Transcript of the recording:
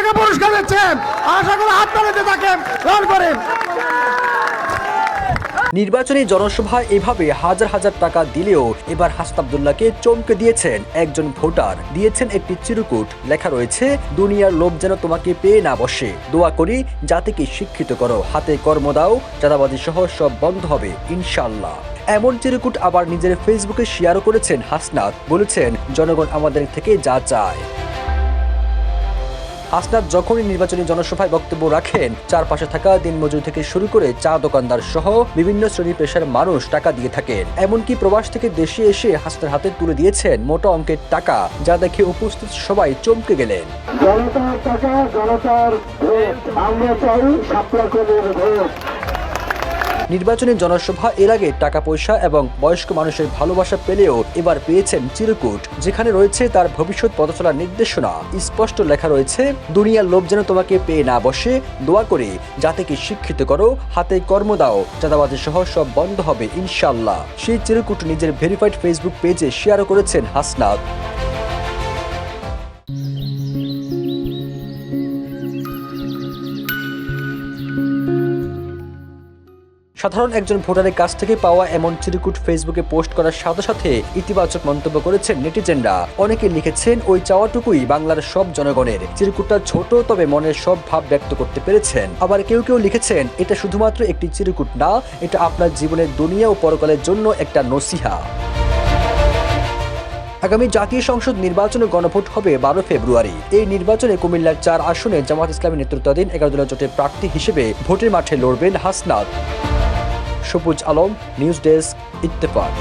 টাকা পুরস্কার দিচ্ছেন। আশা করি আপনারা তাকে গ্রহণ করেন। নির্বাচনী জনসভায় এভাবে হাজার হাজার টাকা দিলেও এবার হাসনাত আব্দুল্লাহকে চমকে দিয়েছেন একজন ভোটার। দিয়েছেন একটি চিরকুট, লেখা রয়েছে, দুনিয়ার লোভ যেন তোমাকে পেয়ে না বসে, দোয়া করি জাতিকে শিক্ষিত করো, হাতে কর্ম দাও, চাঁদাবাজি সহ সব বন্ধ হবে ইনশাআল্লাহ। এমন চিরকুট আবার নিজের ফেসবুকে শেয়ারও করেছেন হাসনাত। বলেছেন, জনগণ আমাদের থেকে যা চায়। হাসনাত যখনই নির্বাচনী জনসভায় বক্তব্য রাখেন, চারপাশে থাকা দিনমজুর থেকে শুরু করে চা দোকানদার সহ বিভিন্ন শ্রেণী পেশার মানুষ টাকা দিয়ে থাকেন। এমনকি প্রবাস থেকে দেশে এসে হাসনাতের হাতে তুলে দিয়েছেন মোটা অঙ্কের টাকা, যা দেখে উপস্থিত সবাই চমকে গেলেন। জনতার টাকা, জনতার ভোট, আমরা চাই শাপলা কলের ভোট। নির্বাচনী জনসভা এর আগে টাকা পয়সা এবং বয়স্ক মানুষের ভালোবাসা পেলেও এবার পেয়েছেন চিরকুট, যেখানে রয়েছে তার ভবিষ্যৎ পথচলার নির্দেশনা। স্পষ্ট লেখা রয়েছে, দুনিয়ার লোভ যেন তোমাকে পেয়ে না বসে, দোয়া করে জাতিকে শিক্ষিত করো, হাতে কর্ম দাও, চাঁদাবাজি সহ সব বন্ধ হবে ইনশাআল্লাহ। সেই চিরকুট নিজের ভেরিফাইড ফেসবুক পেজে শেয়ারও করেছেন হাসনাত। সাধারণ একজন ভোটারের কাছ থেকে পাওয়া এমন চিরকুট ফেসবুকে পোস্ট করার সাথে সাথে ইতিবাচক মন্তব্য করেছেন নেটিজেনরা। অনেকে লিখেছেন, ওই চাওয়াটুকুই বাংলার সব জনগণের। চিরকুটটা ছোট, তবে মনের সব ভাব ব্যক্ত করতে পেরেছেন। আবার কেউ কেউ লিখেছেন, এটা শুধুমাত্র একটি চিরকুট না, এটা আপনার জীবনের দুনিয়া ও পরকালের জন্য একটা নসিহা। আগামী জাতীয় সংসদ নির্বাচনে গণভোট হবে 12 ফেব্রুয়ারি। এই নির্বাচনে কুমিল্লার 4 আসনে জামাত ইসলামী নেতৃত্বাধীন 11 দলীয় জোটের প্রার্থী হিসেবে ভোটের মাঠে লড়বেন হাসনাত। সবুজ আলম, নিউজ ডেস্ক, ইত্তেফাক।